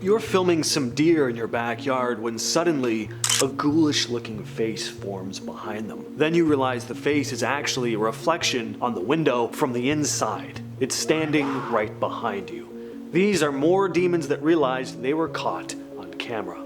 You're filming some deer in your backyard when suddenly a ghoulish looking face forms behind them. Then you realize the face is actually a reflection on the window from the inside. It's standing right behind you. These are more demons that realized they were caught on camera.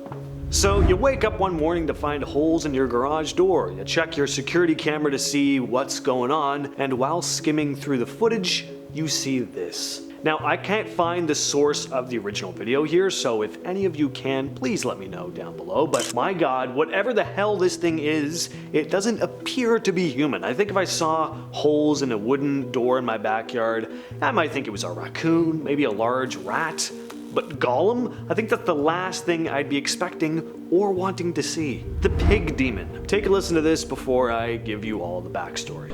So you wake up one morning to find holes in your garage door. You check your security camera to see what's going on, and while skimming through the footage, you see this. Now, I can't find the source of the original video here, so if any of you can, please let me know down below. But my god, whatever the hell this thing is, it doesn't appear to be human. I think if I saw holes in a wooden door in my backyard, I might think it was a raccoon, maybe a large rat. But Gollum? I think that's the last thing I'd be expecting or wanting to see. The pig demon. Take a listen to this before I give you all the backstory.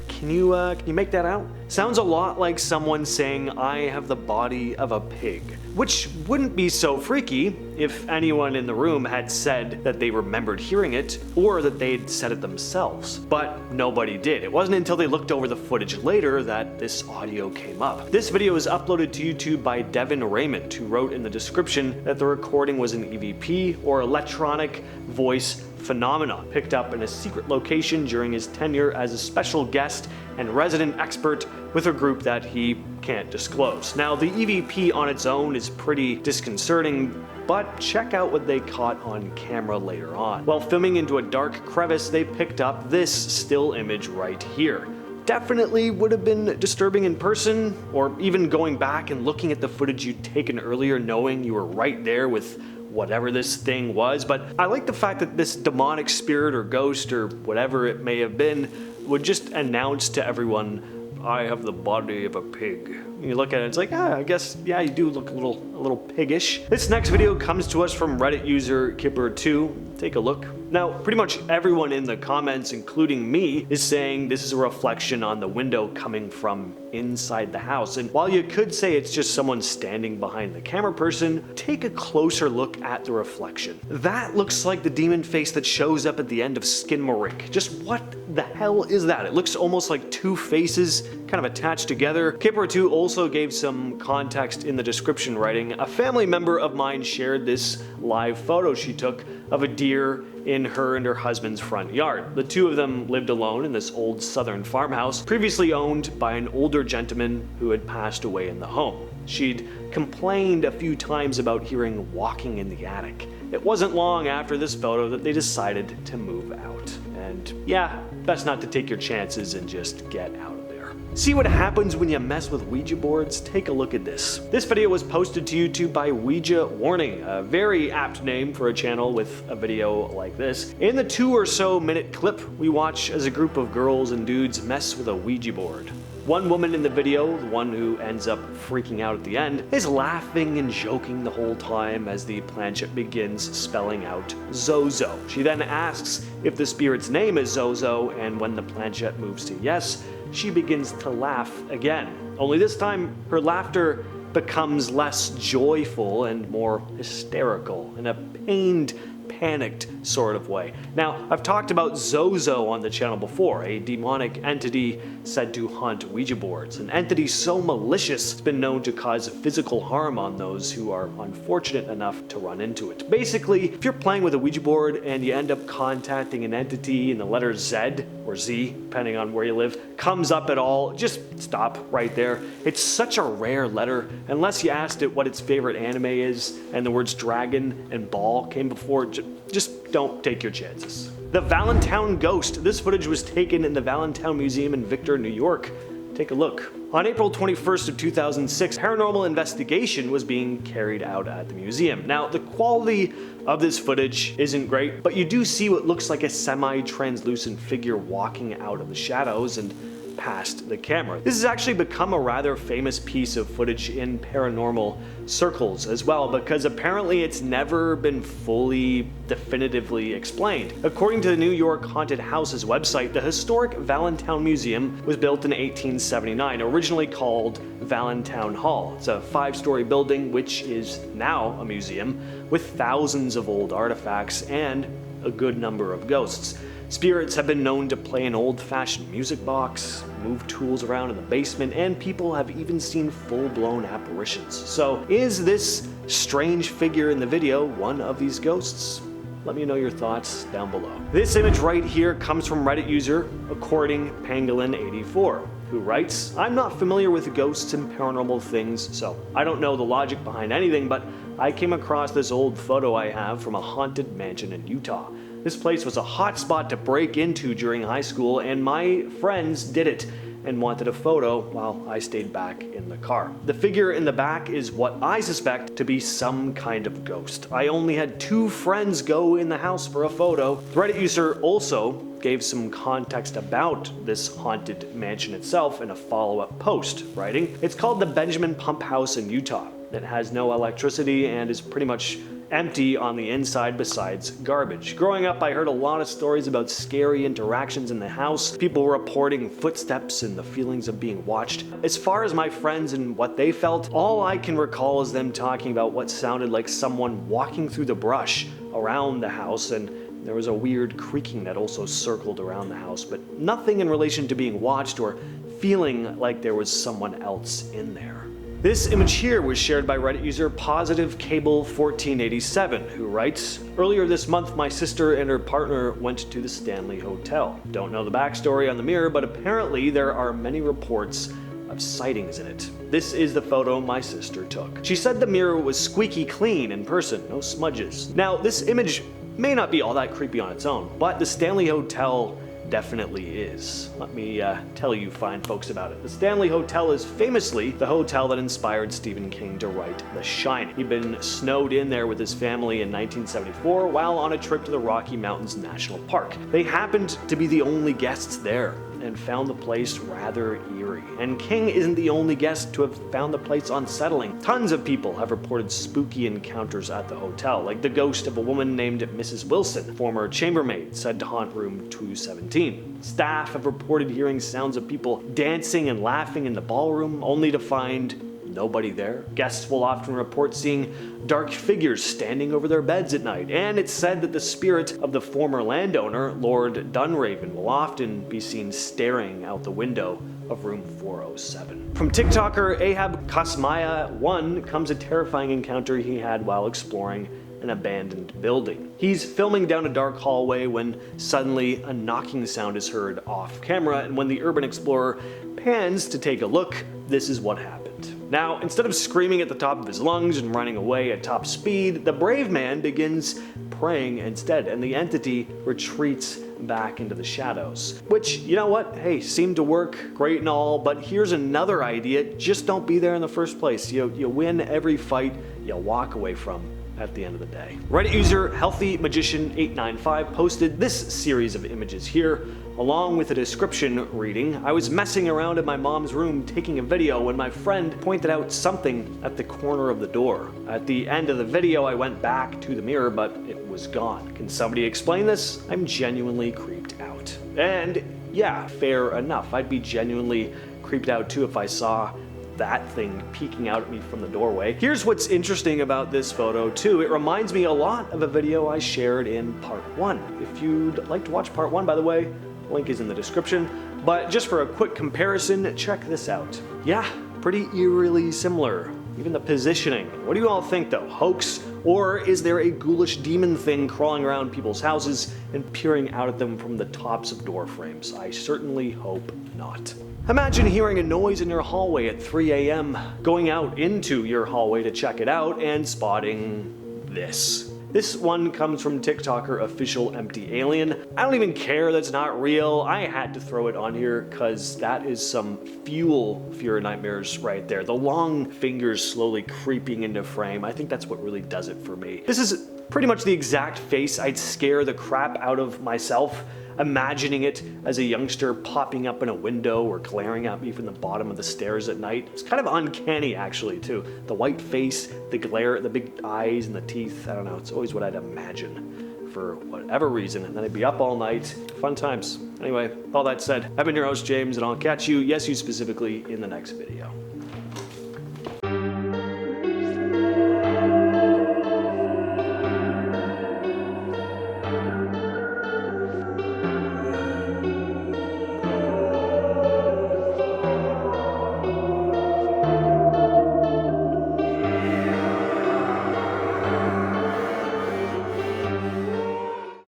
Can you make that out? Sounds a lot like someone saying, "I have the body of a pig," which wouldn't be so freaky if anyone in the room had said that they remembered hearing it or that they'd said it themselves. But nobody did. It wasn't until they looked over the footage later that this audio came up. This video was uploaded to YouTube by Devin Raymond, who wrote in the description that the recording was an EVP, or electronic voice phenomenon, picked up in a secret location during his tenure as a special guest and resident expert with a group that he can't disclose. Now, the EVP on its own is pretty disconcerting, but check out what they caught on camera later on. While filming into a dark crevice, they picked up this still image right here. Definitely would have been disturbing in person, or even going back and looking at the footage you'd taken earlier, knowing you were right there with whatever this thing was. But I like the fact that this demonic spirit or ghost or whatever it may have been would just announce to everyone, "I have the body of a pig." You look at it, it's like, I guess, yeah, you do look a little piggish. This next video comes to us from Reddit user Kipper2. Take a look. Now, pretty much everyone in the comments, including me, is saying this is a reflection on the window coming from inside the house. And while you could say it's just someone standing behind the camera person, take a closer look at the reflection. That looks like the demon face that shows up at the end of Skinamarink. Just what the hell is that? It looks almost like two faces kind of attached together. Kipper2 also gave some context in the description, writing, "A family member of mine shared this live photo she took of a deer in her and her husband's front yard. The two of them lived alone in this old southern farmhouse, previously owned by an older gentleman who had passed away in the home. She'd complained a few times about hearing walking in the attic. It wasn't long after this photo that they decided to move out. And yeah, best not to take your chances and just get out of there." See what happens when you mess with Ouija boards? Take a look at this. This video was posted to YouTube by Ouija Warning, a very apt name for a channel with a video like this. In the 2 or so minute clip, we watch as a group of girls and dudes mess with a Ouija board. One woman in the video, the one who ends up freaking out at the end, is laughing and joking the whole time as the planchette begins spelling out Zozo. She then asks if the spirit's name is Zozo, and when the planchette moves to yes, she begins to laugh again. Only this time, her laughter becomes less joyful and more hysterical, in a pained, panicked sort of way. Now, I've talked about Zozo on the channel before, a demonic entity said to haunt Ouija boards. An entity so malicious it's been known to cause physical harm on those who are unfortunate enough to run into it. Basically, if you're playing with a Ouija board and you end up contacting an entity and the letter Z or Z, depending on where you live, comes up at all, just stop right there. It's such a rare letter, unless you asked it what its favorite anime is and the words dragon and ball came before it, just don't take your chances. The Valentown Ghost. This footage was taken in the Valentown Museum in Victor, New York. Take a look. On April 21st of 2006, paranormal investigation was being carried out at the museum. Now, the quality of this footage isn't great, but you do see what looks like a semi-translucent figure walking out of the shadows and past the camera. This has actually become a rather famous piece of footage in paranormal circles as well, because apparently it's never been fully definitively explained. According to the New York Haunted Houses website, the historic Valentown Museum was built in 1879, originally called Valentown Hall. It's a 5-story building which is now a museum with thousands of old artifacts and a good number of ghosts. Spirits have been known to play an old-fashioned music box, move tools around in the basement, and people have even seen full-blown apparitions. So, is this strange figure in the video one of these ghosts? Let me know your thoughts down below. This image right here comes from Reddit user According Pangolin84, who writes, "I'm not familiar with ghosts and paranormal things, so I don't know the logic behind anything, but I came across this old photo I have from a haunted mansion in Utah. This place was a hot spot to break into during high school, and my friends did it and wanted a photo while I stayed back in the car. The figure in the back is what I suspect to be some kind of ghost. I only had 2 friends go in the house for a photo." The Reddit user also gave some context about this haunted mansion itself in a follow-up post, writing, "It's called the Benjamin Pump House in Utah. It has no electricity and is pretty much empty on the inside besides garbage. Growing up, I heard a lot of stories about scary interactions in the house, people reporting footsteps and the feelings of being watched. As far as my friends and what they felt, all I can recall is them talking about what sounded like someone walking through the brush around the house, and there was a weird creaking that also circled around the house, but nothing in relation to being watched or feeling like there was someone else in there." This image here was shared by Reddit user PositiveCable1487, who writes, "Earlier this month, my sister and her partner went to the Stanley Hotel. Don't know the backstory on the mirror, but apparently there are many reports of sightings in it. This is the photo my sister took. She said the mirror was squeaky clean in person, no smudges." Now, this image may not be all that creepy on its own, but the Stanley Hotel definitely is. Let me tell you fine folks about it. The Stanley Hotel is famously the hotel that inspired Stephen King to write The Shining. He'd been snowed in there with his family in 1974 while on a trip to the Rocky Mountains National Park. They happened to be the only guests there and found the place rather eerie. And King isn't the only guest to have found the place unsettling. Tons of people have reported spooky encounters at the hotel, like the ghost of a woman named Mrs. Wilson, former chambermaid, said to haunt room 217. Staff have reported hearing sounds of people dancing and laughing in the ballroom, only to find nobody there. Guests will often report seeing dark figures standing over their beds at night, and it's said that the spirit of the former landowner, Lord Dunraven, will often be seen staring out the window of room 407. From TikToker Ahab Kasmaya1 comes a terrifying encounter he had while exploring an abandoned building. He's filming down a dark hallway when suddenly a knocking sound is heard off camera, and when the urban explorer pans to take a look, this is what happened. Now, instead of screaming at the top of his lungs and running away at top speed, the brave man begins praying instead, and the entity retreats back into the shadows. Which, you know what, hey, seemed to work great and all, but here's another idea: just don't be there in the first place. You win every fight you walk away from at the end of the day. Reddit user HealthyMagician895 posted this series of images here, along with a description reading, "I was messing around in my mom's room taking a video when my friend pointed out something at the corner of the door. At the end of the video, I went back to the mirror, but it was gone. Can somebody explain this? I'm genuinely creeped out." And yeah, fair enough. I'd be genuinely creeped out too if I saw that thing peeking out at me from the doorway. Here's what's interesting about this photo too. It reminds me a lot of a video I shared in part 1. If you'd like to watch part 1, by the way, link is in the description. But just for a quick comparison, check this out. Yeah, pretty eerily similar. Even the positioning. What do you all think though? Hoax? Or is there a ghoulish demon thing crawling around people's houses and peering out at them from the tops of door frames? I certainly hope not. Imagine hearing a noise in your hallway at 3 a.m., going out into your hallway to check it out, and spotting this. This one comes from TikToker OfficialEmptyAlien. I don't even care that's not real. I had to throw it on here because that is some fuel for your nightmares right there. The long fingers slowly creeping into frame. I think that's what really does it for me. This is pretty much the exact face I'd scare the crap out of myself, imagining it as a youngster popping up in a window or glaring at me from the bottom of the stairs at night. It's kind of uncanny actually too. The white face, the glare, the big eyes and the teeth. I don't know, it's always what I'd imagine for whatever reason. And then I'd be up all night. Fun times. Anyway, all that said, I've been your host James, and I'll catch you, yes you specifically, in the next video.